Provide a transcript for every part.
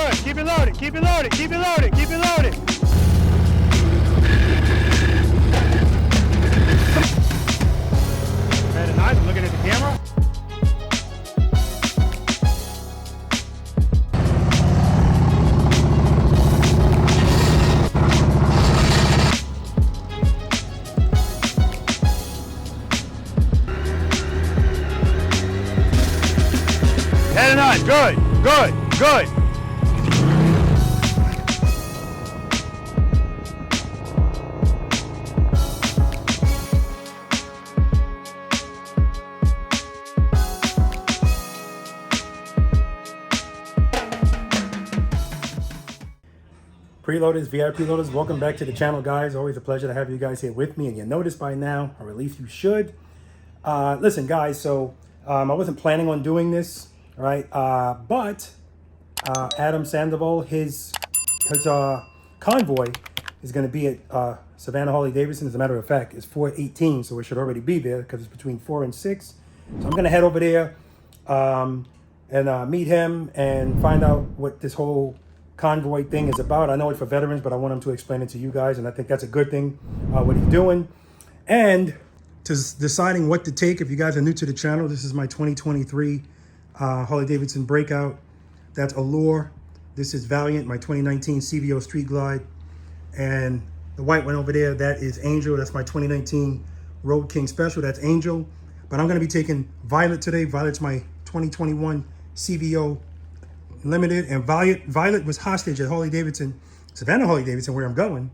good. Keep it loaded, keep it loaded, keep it loaded, keep it loaded. Very nice, I'm looking at the camera. Very nice, good, good, good. Preloaders, V.I.Preloaders, welcome back to the channel, guys. Always a pleasure to have you guys here with me, and you noticed by now, or at least you should. Listen, guys, so I wasn't planning on doing this, right? But Adam Sandoval, his Convoy is going to be at Savannah Harley Davidson. As a matter of fact, it's 4:18, so it should already be there because it's between 4 and 6. So I'm going to head over there and meet him and find out what this whole Convoy thing is about. I know it's for veterans, but I want him to explain it to you guys, and I think that's a good thing, what he's doing. And to deciding what to take, if you guys are new to the channel, this is my 2023 Harley Davidson Breakout. That's Allure. This is Valiant, my 2019 CVO Street Glide. And the white one over there, that is Angel. That's my 2019 Road King Special. That's Angel. But I'm going to be taking Violet today. Violet's my 2021 CVO Limited. And Violet was hostage at Harley Davidson, Savannah Harley Davidson, where I'm going.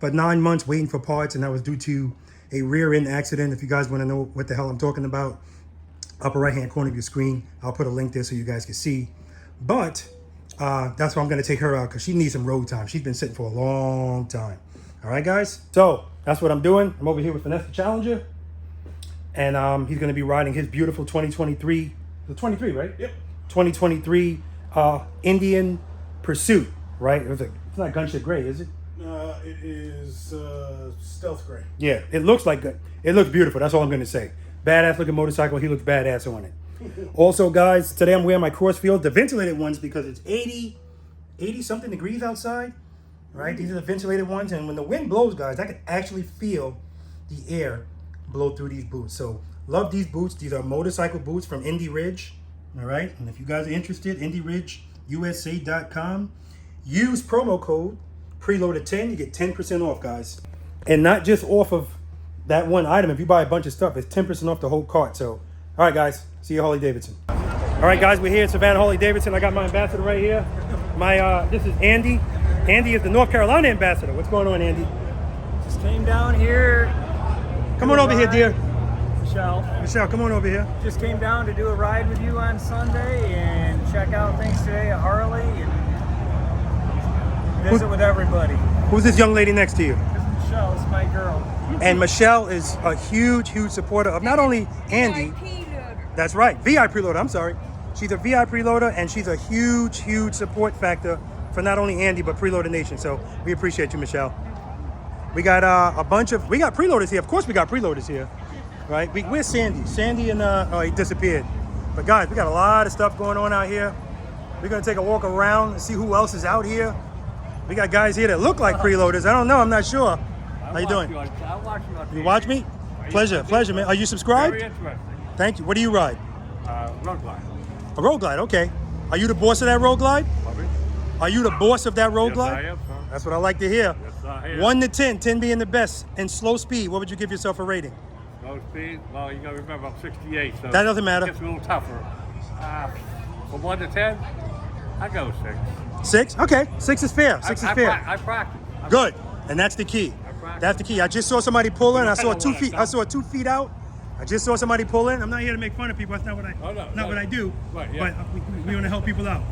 But 9 months waiting for parts, and that was due to a rear end accident. If you guys want to know what the hell I'm talking about, upper right hand corner of your screen, I'll put a link there so you guys can see. But that's why I'm going to take her out, because she needs some road time. She's been sitting for a long time. All right, guys, so that's what I'm doing. I'm over here with Vanessa Challenger, and he's going to be riding his beautiful 2023, the 23, right? Yep. 2023 Indian Pursuit, right? It's not gunship gray, is it? It is stealth gray. Yeah, it looks like good. It looks beautiful. That's all I'm going to say. Badass looking motorcycle. He looks badass on it. Also, guys, today I'm wearing my Crossfield, the ventilated ones, because it's 80 something degrees outside, right? These are the ventilated ones, and when the wind blows, guys, I can actually feel the air blow through these boots. So love these boots. These are motorcycle boots from Indy Ridge, all right? And if you guys are interested, IndyRidgeUSA.com. Use promo code Preloader10. You get 10% off, guys. And not just off of that one item. If you buy a bunch of stuff, it's 10% off the whole cart. So, all right, guys, see you at Harley Davidson. All right, guys, we're here at Savannah Harley Davidson. I got my ambassador right here. This is Andy. Andy is the North Carolina ambassador. What's going on, Andy? Just came down here. Come on over here, dear. Michelle, come on over here. just came down to do a ride with you on Sunday and check out things today at Harley and visit with everybody. Who's this young lady next to you? This is Michelle. It's my girl. And Michelle is a huge supporter of not only Andy. V.I.Preloader. That's right, V.I.Preloader. I'm sorry. She's a V.I.Preloader, and she's a huge support factor for not only Andy, but Preloader Nation. So we appreciate you, Michelle. We got we got preloaders here. Of course we got preloaders here, right? Where's Sandy? Sandy and, oh, he disappeared. But guys, we got a lot of stuff going on out here. We're gonna take a walk around and see who else is out here. We got guys here that look like preloaders. I don't know, I'm not sure. How you doing? I watch you on TV. You watch me? Pleasure, man. Are you subscribed? Very interesting. Thank you. What do you ride? Road glide. A Road Glide, okay. Are you the boss of that Road Glide? Are you the boss of that Road Glide? I am, sir. That's what I like to hear. Yes, I am. 1 to 10, 10 being the best. And slow speed, what would you give yourself a rating? Slow speed? Well, you gotta remember I'm 68, so That doesn't matter. It's a little tougher. From 1 to 10, I go 6. 6? Okay, 6 is fair. 6 is fair. I practice. Good, and that's the key. That's the key. I just saw somebody pull in. I saw 2 feet. I saw 2 feet out. I just saw somebody pull in. I'm not here to make fun of people. That's not what I. What I do. Right, yeah. But we want to help people out.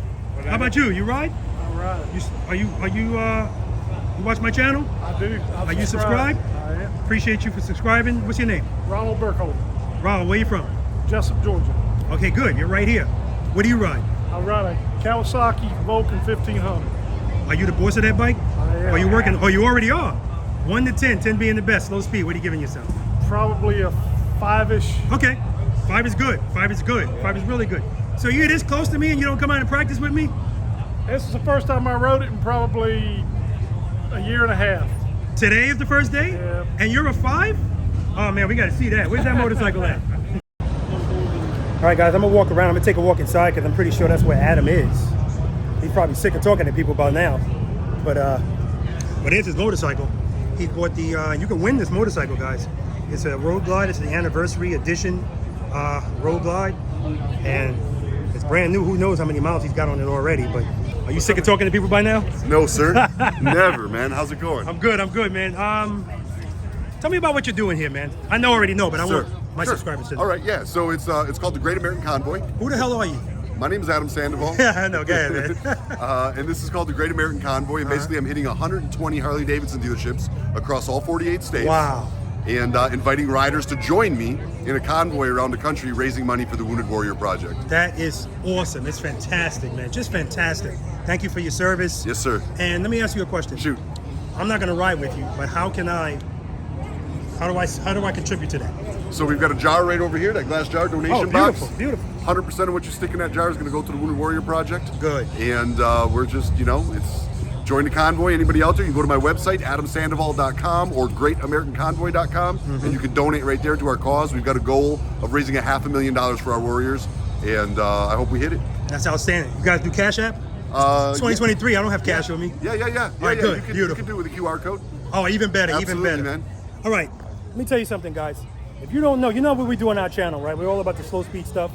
How about you? You ride? All right. You watch my channel? I do. Are you subscribed? I am. Appreciate you for subscribing. What's your name? Ronald Burkholder, Ronald, where you from? Jessup, Georgia. Okay, good. You're right here. What do you ride? I ride a Kawasaki Vulcan 1500. Are you the boss of that bike? I am. Are you working? Oh, you already are. 1 to 10, 10 being the best. Slow speed. What are you giving yourself? Probably a 5-ish. Okay. 5 is good. 5 is good. 5 is really good. So you're this close to me and you don't come out and practice with me? This is the first time I rode it in probably a year and a half. Today is the first day? Yeah. And you're a 5? Oh man, we gotta see that. Where's that motorcycle at? All right, guys, I'm gonna walk around. I'm gonna take a walk inside because I'm pretty sure that's where Adam is. He's probably sick of talking to people about now. But it's his motorcycle. He bought the, you can win this motorcycle, guys. It's a Road Glide. It's the anniversary edition Road Glide. And it's brand new. Who knows how many miles he's got on it already. But are you sick of talking to people by now? No, sir. Never, man. How's it going? I'm good, man. Tell me about what you're doing here, man. I already know, but I want my subscribers to know. All right, yeah. So it's called the Great American Convoy. Who the hell are you? My name is Adam Sandoval. Yeah, I know. Go ahead, man. And this is called the Great American Convoy. And basically, I'm hitting 120 Harley Davidson dealerships across all 48 states. Wow. And inviting riders to join me in a convoy around the country raising money for the Wounded Warrior Project. That is awesome. It's fantastic, man. Just fantastic. Thank you for your service. Yes, sir. And let me ask you a question. Shoot. I'm not going to ride with you, but how do I contribute to that? So we've got a jar right over here, that glass jar donation box. Beautiful. 100% of what you stick in that jar is going to go to the Wounded Warrior Project. Good. And we're just, it's join the convoy. Anybody out there, you can go to my website, adamsandoval.com or greatamericanconvoy.com, and you can donate right there to our cause. We've got a goal of raising $500,000 for our warriors, and I hope we hit it. That's outstanding. You guys do Cash App? It's 2023. I don't have cash on me. Yeah. All right, good. You can do it with a QR code. Oh, even better. Absolutely, even better. man. All right. Let me tell you something, guys. If you don't know, you know what we do on our channel, right? We're all about the slow speed stuff.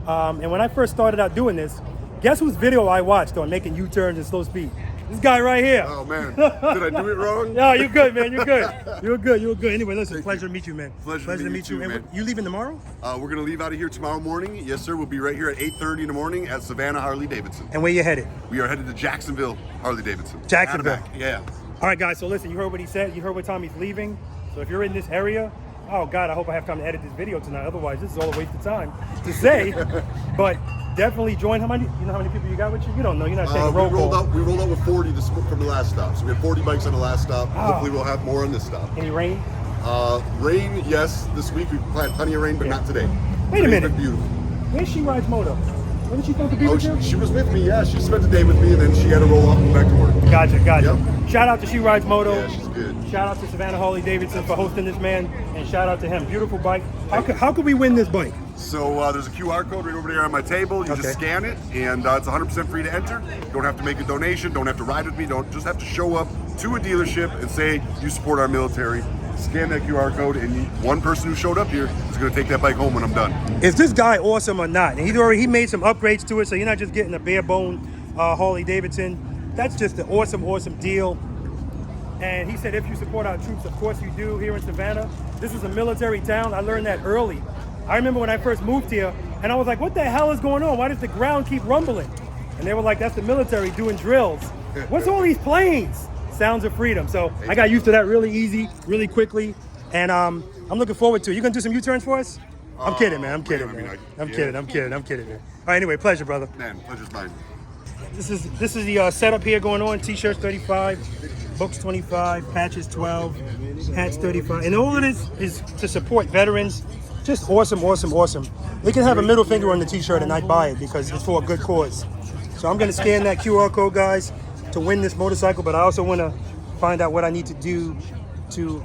And when I first started out doing this, guess whose video I watched on making U-turns and slow speed? This guy right here. Oh, man. Did I do it wrong? No, you're good, man. You're good. You're good. Anyway, listen, pleasure to meet you, man. Pleasure to meet you, And man. you leaving tomorrow? We're going to leave out of here tomorrow morning. Yes, sir. We'll be right here at 8:30 in the morning at Savannah Harley Davidson. And where you headed? We are headed to Jacksonville Harley Davidson. Jacksonville. Out of back. Yeah. All right, guys. So listen, you heard what he said. You heard what time he's leaving. So if you're in this area, oh God, I hope I have time to edit this video tonight. Otherwise, this is all a waste of time to say. But definitely join. How many? You know how many people you got with you? You don't know. You're not taking roll call. We rolled out with 40 from the last stop. So we have 40 bikes on the last stop. Hopefully, we'll have more on this stop. Any rain? Rain, yes. This week we've had plenty of rain, but not today. Wait a minute. Been beautiful. Where's She Rides Moto? Wasn't she supposed to be with you? She was with me. Yeah, she spent the day with me, and then she had to roll off and go back to work. Gotcha. Yep. Shout out to She Rides Moto. Yeah, she's good. Shout out to Savannah Harley Davidson for hosting this, man, and shout out to him. Beautiful bike. How could we win this bike? So there's a QR code right over there on my table. You just scan it, and it's 100% free to enter. You don't have to make a donation. Don't have to ride with me. Don't just have to show up to a dealership and say you support our military. Scan that QR code, and one person who showed up here is going to take that bike home when I'm done. Is this guy awesome or not? And he made some upgrades to it, so you're not just getting a bare bone Harley Davidson. That's just an awesome deal. And he said if you support our troops, of course you do here in Savannah. This is a military town. I learned that early. I remember when I first moved here, and I was like, what the hell is going on? Why does the ground keep rumbling? And they were like, that's the military doing drills. What's all these planes? Sounds of freedom. So I got used to that really easy, really quickly. And I'm looking forward to it. You gonna do some U-turns for us? I'm kidding, man. I'm kidding, man. I'm kidding, man. All right, anyway, pleasure, brother. Man, pleasure's mine. This is the setup here going on. T-shirts 35, books 25, patches 12, hats 35. And all of this is to support veterans. Just awesome. They can have a middle finger on the T-shirt and not buy it because it's for a good cause. So I'm gonna scan that QR code, guys, to win this motorcycle, but I also want to find out what I need to do to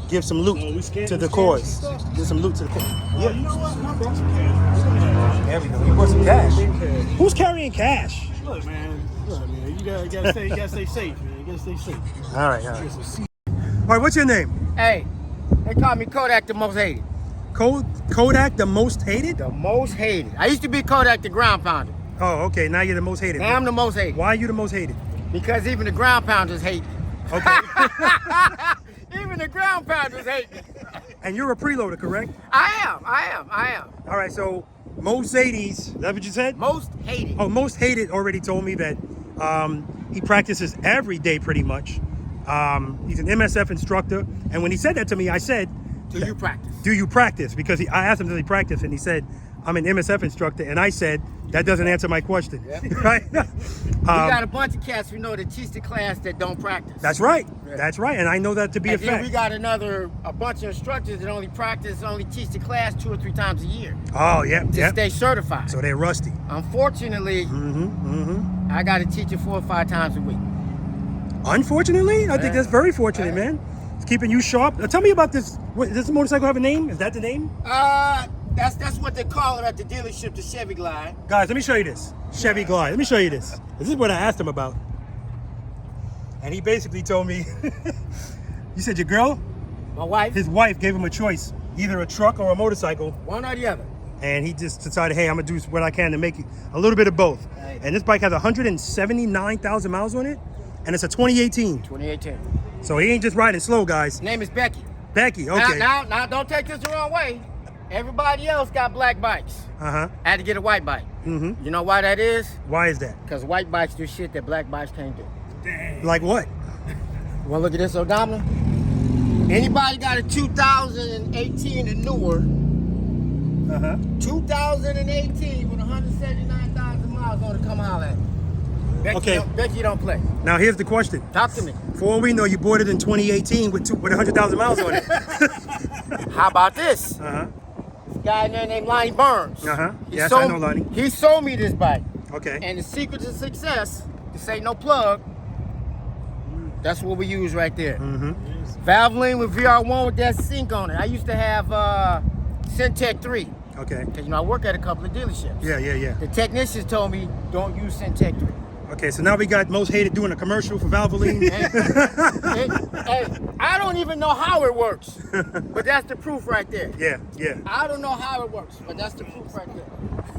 give some loot to the cause. Give some loot to the cause. Yeah. You know what? I brought some cash. There we go. You brought some cash. Who's carrying cash? Look, man. You gotta stay safe, man. You gotta stay safe. All right. All right, what's your name? Hey, they call me Kodak the most hated. Kodak the most hated? The most hated. I used to be Kodak the ground pounder. Oh, okay. Now you're the most hated. Now I'm the most hated. Why are you the most hated? Because even the ground pounders hate me. Okay. Even the ground pounders hate me. And you're a preloader, correct? I am. All right, so most 80s, is that what you said? Most hated. Oh, most hated already told me that he practices every day pretty much. He's an MSF instructor. And when he said that to me, I said, Do you practice? Do you practice? Because I asked him, does he practice? And he said, I'm an MSF instructor. And I said, that doesn't answer my question. Yeah. Right? We got a bunch of cats we know that teach the class that don't practice. That's right. Yeah. That's right. And I know that to be And a then fact. we got a bunch of instructors that only practice, only teach the class 2 or 3 times a year Oh, yeah. to Yeah. stay certified. So they're rusty. Unfortunately, I got to teach it 4 or 5 times a week. Unfortunately, I think that's very fortunate, man. It's keeping you sharp. Now, tell me about this. Does this motorcycle have a name? Is that the name? That's what they call it at the dealership, the Chevy Glide. Guys, let me show you this. Chevy Glide. Let me show you this. This is what I asked him about. And he basically told me, you said your girl? My wife. His wife gave him a choice, either a truck or a motorcycle. One or the other. And he just decided, hey, I'm gonna do what I can to make it a little bit of both. Right. And this bike has 179,000 miles on it, and it's a 2018. 2018. So he ain't just riding slow, guys. His name is Becky. Becky, okay. Now, don't take this the wrong way. Everybody else got black bikes. Uh-huh. I had to get a white bike. Mm-hmm. You know why that is? Why is that? Because white bikes do shit that black bikes can't do. Like what? Wanna look at this odometer? Anybody got a 2018 and newer, Uh-huh. 2018 with 179,000 miles on it, come holler at me. Becky don't play. Now here's the question. Talk to me. For all we know, you bought it in 2018 with 100,000 miles on it. How about this? Uh-huh. This guy in there named Lonnie Burns. Uh-huh. He Yes, sold- I know Lonnie. He sold me this bike. Okay. And the secret to success, this ain't no plug, that's what we use right there. Mm-hmm. Valvoline with VR1 with that sink on it. I used to have Syntec 3. Okay. Because, I work at a couple of dealerships. Yeah. The technicians told me, don't use Syntec 3. Okay, so now we got Most Hated doing a commercial for Valvoline. Hey, I don't even know how it works, but that's the proof right there. Yeah. I don't know how it works, but that's the proof right there.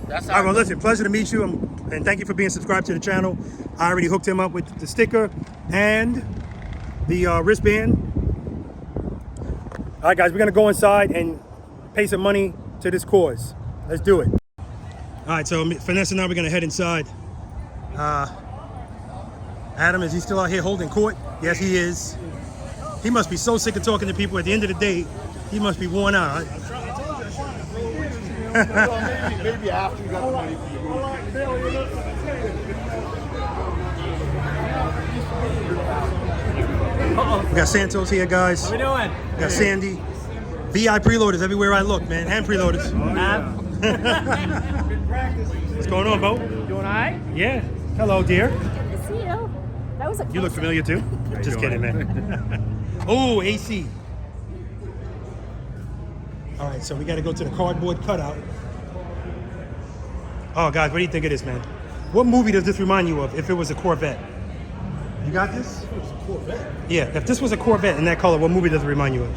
That's how All right, well, listen, pleasure to meet you, and thank you for being subscribed to the channel. I already hooked him up with the sticker and the wristband. All right, guys, we're going to go inside and pay some money to this cause. Let's do it. All right, so Vanessa and I, we're going to head inside. Adam, is he still out here holding court? Yes, he is. He must be so sick of talking to people. At the end of the day, he must be worn out. Maybe after you got the money for the We got Santos here, guys. How we doing? We got Sandy. V.I.Preloaders everywhere I look, man. And preloaders. What's going on, Bo? Doing all right? Yeah. Hello, dear. Good to see you. That was a You look close familiar too. Just kidding, man. Oh, AC. All right, so we got to go to the cardboard cutout. Oh, guys, what do you think of this, man? What movie does this remind you of if it was a Corvette? You got this? It was a Corvette? Yeah, if this was a Corvette in that color, what movie does it remind you of?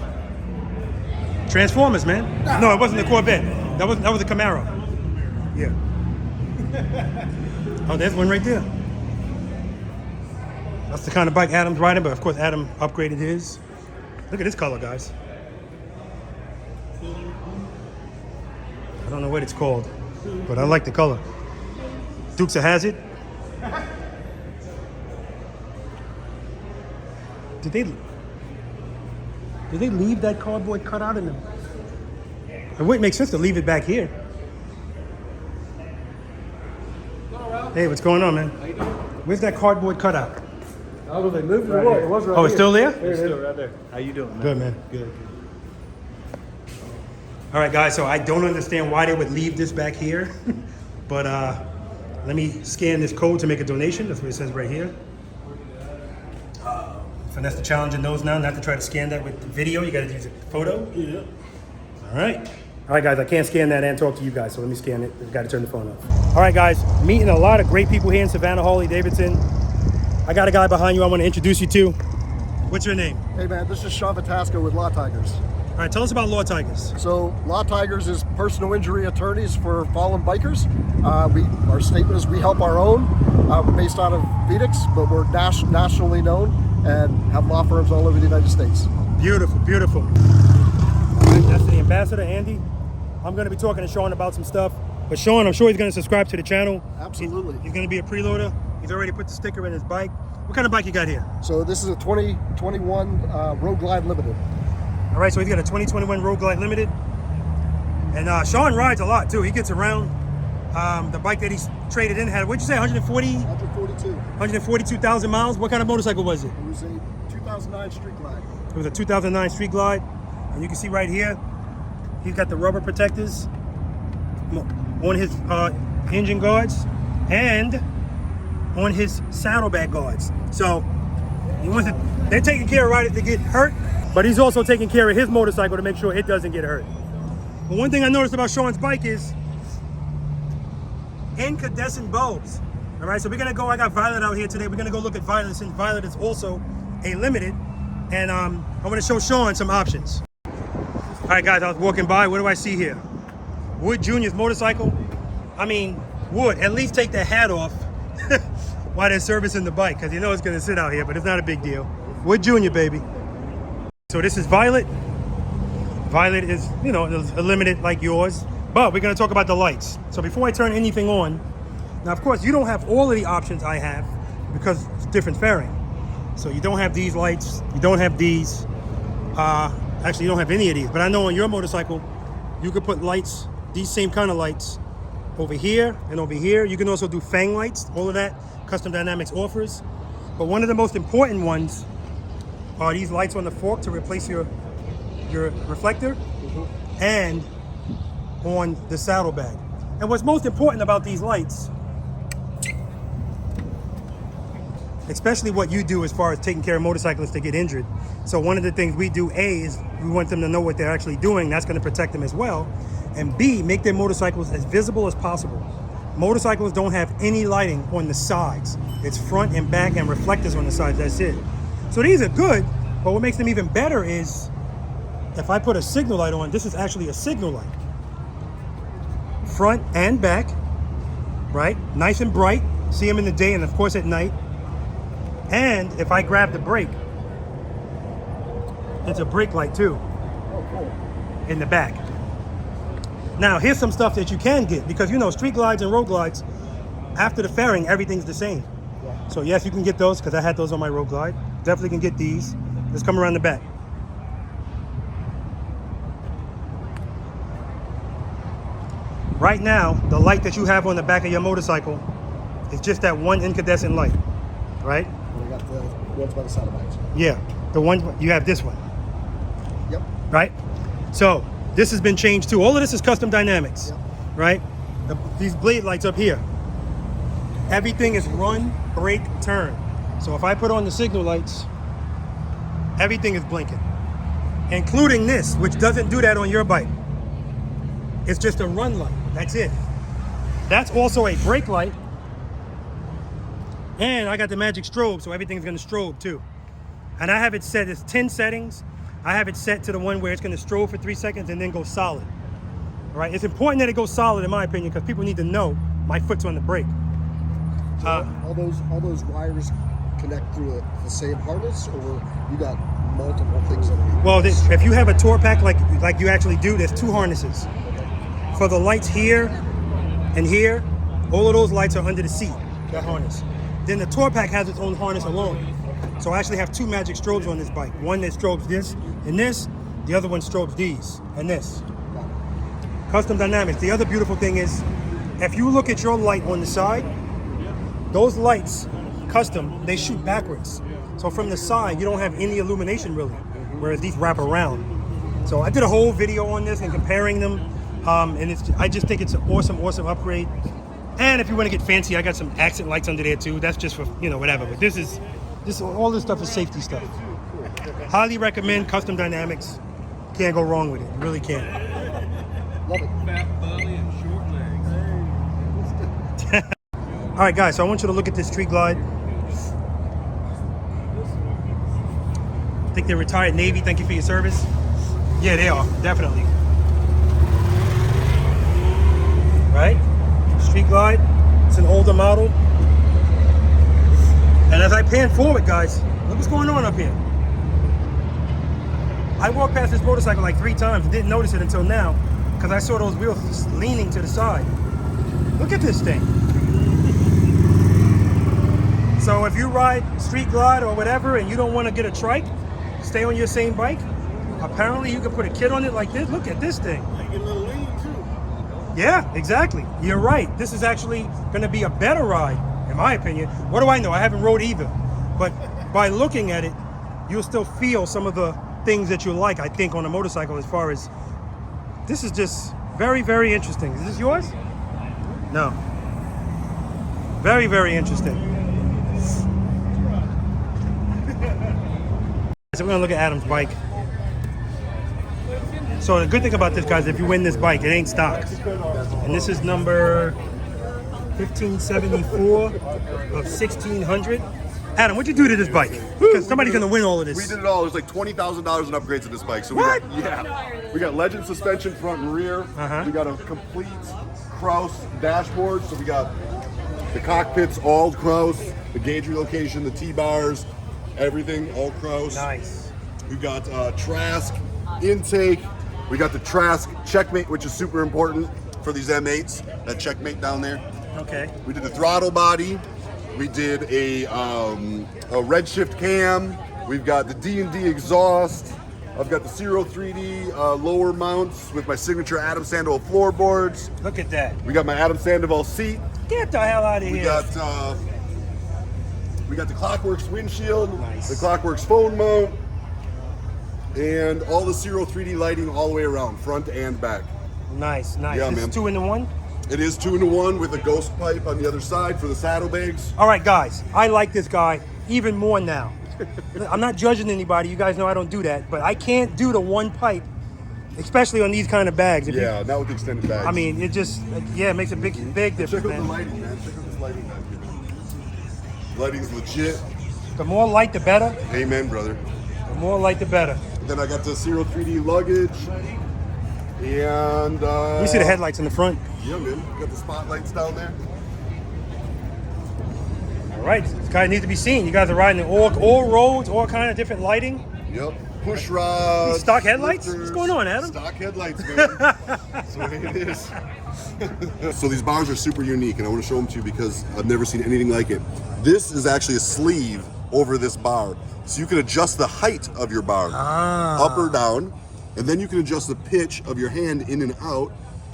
Transformers, man. No, it wasn't a Corvette. That was a Camaro. Yeah. Oh, there's one right there. That's the kind of bike Adam's riding, but of course Adam upgraded his. Look at this color, guys. I don't know what it's called, but I like the color. Dukes of Hazzard. Did they leave that cardboard cutout in the... It wouldn't make sense to leave it back here. Hey, what's going on, man? Where's that cardboard cutout? Oh, they moved it away. It was right Oh, it's still there? It's still right there. How you doing, man? Good, man. Good. All right, guys, so I don't understand why they would leave this back here, but let me scan this code to make a donation. That's what it says right here. Finesse the challenger knows now not to try to scan that with the video. You got to use a photo. Yeah. All right. All right, guys, I can't scan that and talk to you guys, so let me scan it. I've got to turn the phone off. All right, guys, meeting a lot of great people here in Savannah, Harley Davidson. I got a guy behind you I want to introduce you to. What's your name? Hey man, this is Sean Vitasco with Law Tigers. All right, tell us about Law Tigers. So Law Tigers is personal injury attorneys for fallen bikers. Our statement is we help our own. We're based out of Phoenix, but we're nationally known and have law firms all over the United States. Beautiful, beautiful. All right, that's the ambassador, Andy. I'm going to be talking to Sean about some stuff. But Sean, I'm sure he's going to subscribe to the channel. Absolutely. He's going to be a preloader. He's already put the sticker in his bike. What kind of bike you got here? So this is a 2021 Road Glide Limited. All right, so he's got a 2021 Road Glide Limited. And Sean rides a lot too. He gets around. The bike that he's traded in had, what'd you say, 142,000 miles? What kind of motorcycle was it? It was a 2009 Street Glide. It was a 2009 Street Glide. And you can see right here, he's got the rubber protectors on his engine guards. And on his saddlebag guards. So they're taking care of riders that get hurt, but he's also taking care of his motorcycle to make sure it doesn't get hurt. But one thing I noticed about Sean's bike is incandescent bulbs. All right, so we're gonna go, I got Violet out here today. We're gonna go look at Violet, since Violet is also a limited. And I'm gonna show Sean some options. All right, guys, I was walking by. What do I see here? Wood Jr.'s motorcycle. I mean, Wood, at least take the hat off while they're servicing the bike, because you know it's gonna sit out here, but it's not a big deal. Wood Jr., baby. So this is Violet. Violet is, you know, a limited like yours, but we're gonna talk about the lights. So before I turn anything on, now of course you don't have all of the options I have because it's different fairing. So you don't have these lights, you don't have these. Actually, you don't have any of these, but I know on your motorcycle, you could put lights, these same kind of lights, over here and over here. You can also do fang lights, all of that Custom Dynamics offers. But one of the most important ones are these lights on the fork to replace your reflector and on the saddlebag. And what's most important about these lights, especially what you do as far as taking care of motorcyclists that get injured. So one of the things we do, A, is we want them to know what they're actually doing. That's going to protect them as well. And B, make their motorcycles as visible as possible. Motorcycles don't have any lighting on the sides. It's front and back and reflectors on the sides, that's it. So these are good, but what makes them even better is if I put a signal light on, this is actually a signal light. Front and back, right? Nice and bright. See them in the day and of course at night. And if I grab the brake, it's a brake light too. Oh, cool. In the back. Now here's some stuff that you can get, because you know street glides and road glides, after the fairing, everything's the same. Yeah. So yes, you can get those, because I had those on my road glide. Definitely can get these. Let's come around the back. Right now, the light that you have on the back of your motorcycle is just that one incandescent light, right? We got the ones by the saddlebags. Yeah, the one, you have this one. Yep. Right? So this has been changed too. All of this is Custom Dynamics, Yep. right? These blade lights up here, everything is run, brake, turn. So if I put on the signal lights, everything is blinking, including this, which doesn't do that on your bike. It's just a run light, that's it. That's also a brake light. And I got the magic strobe, so everything's gonna strobe too. And I have it set, it's 10 settings. I have it set to the one where it's gonna strobe for 3 seconds and then go solid. All right, it's important that it goes solid in my opinion, because people need to know my foot's on the brake. So all those wires connect through the same harness, or you got multiple things underneath? Well, if you have a tour pack like you actually do, there's 2 harnesses. For the lights here and here, all of those lights are under the seat, that harness. Then the tour pack has its own harness alone. So I actually have 2 magic strobes on this bike. One that strobes this and this, the other one strobes these and this. Custom Dynamics. The other beautiful thing is, if you look at your light on the side, those lights, custom, they shoot backwards. So from the side, you don't have any illumination really, whereas these wrap around. So I did a whole video on this and comparing them. And I just think it's an awesome upgrade. And if you want to get fancy, I got some accent lights under there too. That's just for, you know, whatever. But all this stuff is safety stuff. Highly recommend Custom Dynamics. Can't go wrong with it. You really can't. Love it. Fat belly and short legs. All right, guys. So I want you to look at this Street Glide. I think they're retired Navy. Thank you for your service. Yeah, they are. Definitely. Right? Street Glide. It's an older model. And as I pan forward, guys, look what's going on up here. I walked past this motorcycle like 3 times and didn't notice it until now, because I saw those wheels leaning to the side. Look at this thing. So if you ride Street Glide or whatever and you don't want to get a trike, stay on your same bike, apparently you can put a kit on it like this. Look at this thing. Get a little lean too. Yeah, exactly. You're right. This is actually going to be a better ride, in my opinion. What do I know? I haven't rode either. But by looking at it, you'll still feel some of the things that you like, I think, on a motorcycle. As far as this is just very, very interesting. Is this yours? No. Very, very interesting. So we're gonna look at Adam's bike. So the good thing about this, guys, if you win this bike, it ain't stock. And this is number 1574 of 1600. Adam, what'd you do to this bike? Because somebody's gonna win all of this. We did it all. There's like $20,000 in upgrades to this bike. So What? we got Legend suspension front and rear. We got a complete Kraus dashboard. So we got the cockpits all Kraus, the gauge relocation, the T-bars, everything all Kraus. Nice. We've got Trask intake. We got the Trask checkmate, which is super important for these M8s. That checkmate down there. Okay. We did the throttle body. We did a redshift cam. We've got the D&D exhaust. I've got the Zero 3D lower mounts with my signature Adam Sandoval floorboards. Look at that. We got my Adam Sandoval seat. Get the hell out of We here. got the Clockworks windshield, Nice. the Clockworks phone mount, and all the Zero 3D lighting all the way around, front and back. Nice, nice. Yeah, This man. is 2-in-1. It is 2-in-1 with a ghost pipe on the other side for the saddlebags. All right, guys, I like this guy even more now. I'm not judging anybody. You guys know I don't do that, but I can't do the one pipe, especially on these kind of bags. If Yeah, not with the extended bags. I mean, it just, yeah, it makes a big check difference, out the man. lighting, man. Check out this lighting back here. Lighting's legit. The more light, the better. Amen, brother. The more light, the better. Then I got the Zero 3D luggage. And You see the headlights in the front. Yeah, man. Got the spotlights down there. All right, this guy needs to be seen. You guys are riding in all roads, all kind of different lighting. Yep. Push rods. These stock headlights? lifters. What's going on, Adam? Stock headlights, man. That's the way it is. So these bars are super unique, and I want to show them to you because I've never seen anything like it. This is actually a sleeve over this bar. So you can adjust the height of your bar, up or down, and then you can adjust the pitch of your hand in and out,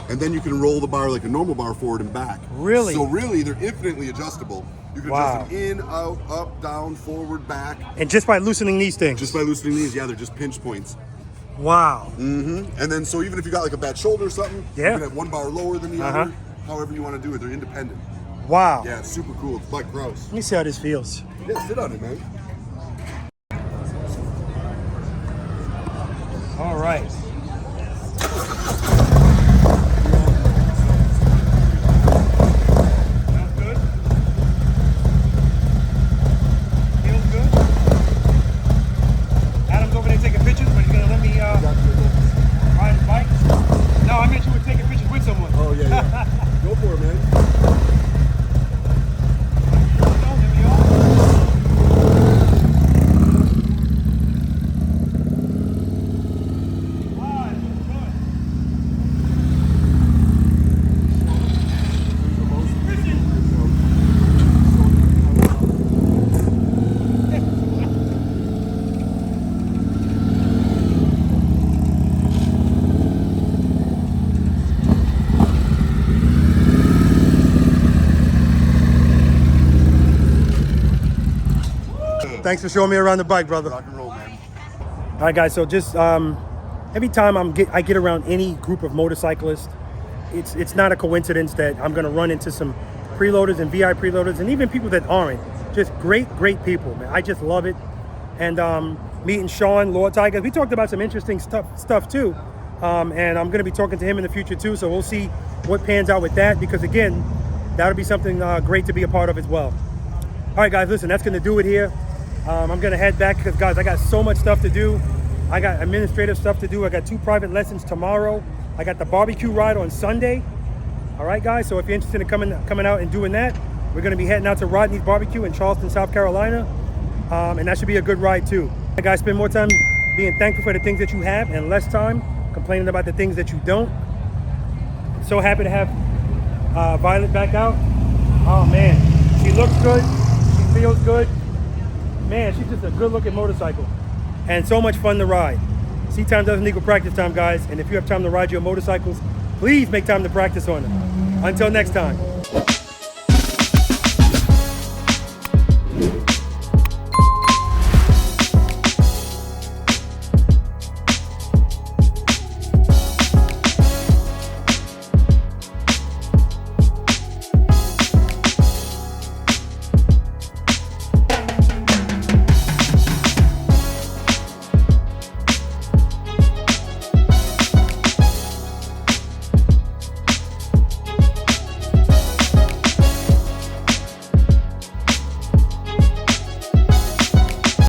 and then you can roll the bar like a normal bar forward and back. Really? So really, they're infinitely adjustable. You can Wow. adjust them in, out, up, down, forward, back. And just by loosening these things. Just by loosening these, yeah, they're just pinch points. Wow. And then so even if you got like a bad shoulder or something, Yeah. you can have one bar lower than the other, however you want to do it. They're independent. Wow. Yeah, it's super cool. It's like gross. Let me see how this feels. Yeah, sit on it, man. All right. Sounds good. Feels good. Adam's over there taking pictures, but he's gonna let me ride his bike. No, I meant you were taking pictures with someone. Oh, yeah, yeah. Go for it, man. Thanks for showing me around the bike, brother. Rock and roll, man. All right, guys. So just every time I get around any group of motorcyclists, it's not a coincidence that I'm going to run into some preloaders and V.I.Preloaders, and even people that aren't. Just great people, man. I just love it. And meeting Sean, Lord Tiger, we talked about some interesting stuff too. And I'm going to be talking to him in the future too. So we'll see what pans out with that, because again, that'll be something great to be a part of as well. All right, guys. Listen, that's going to do it here. I'm gonna head back because, guys, I got so much stuff to do. I got administrative stuff to do. I got 2 private lessons tomorrow. I got the barbecue ride on Sunday. All right, guys, so if you're interested in coming out and doing that, we're gonna be heading out to Rodney's Barbecue in Charleston, South Carolina. And that should be a good ride too. Hey, guys, spend more time being thankful for the things that you have and less time complaining about the things that you don't. So happy to have Violet back out. Oh man, she looks good, she feels good. Man, she's just a good-looking motorcycle and so much fun to ride. Seat time doesn't equal practice time, guys. And if you have time to ride your motorcycles, please make time to practice on them. Until next time.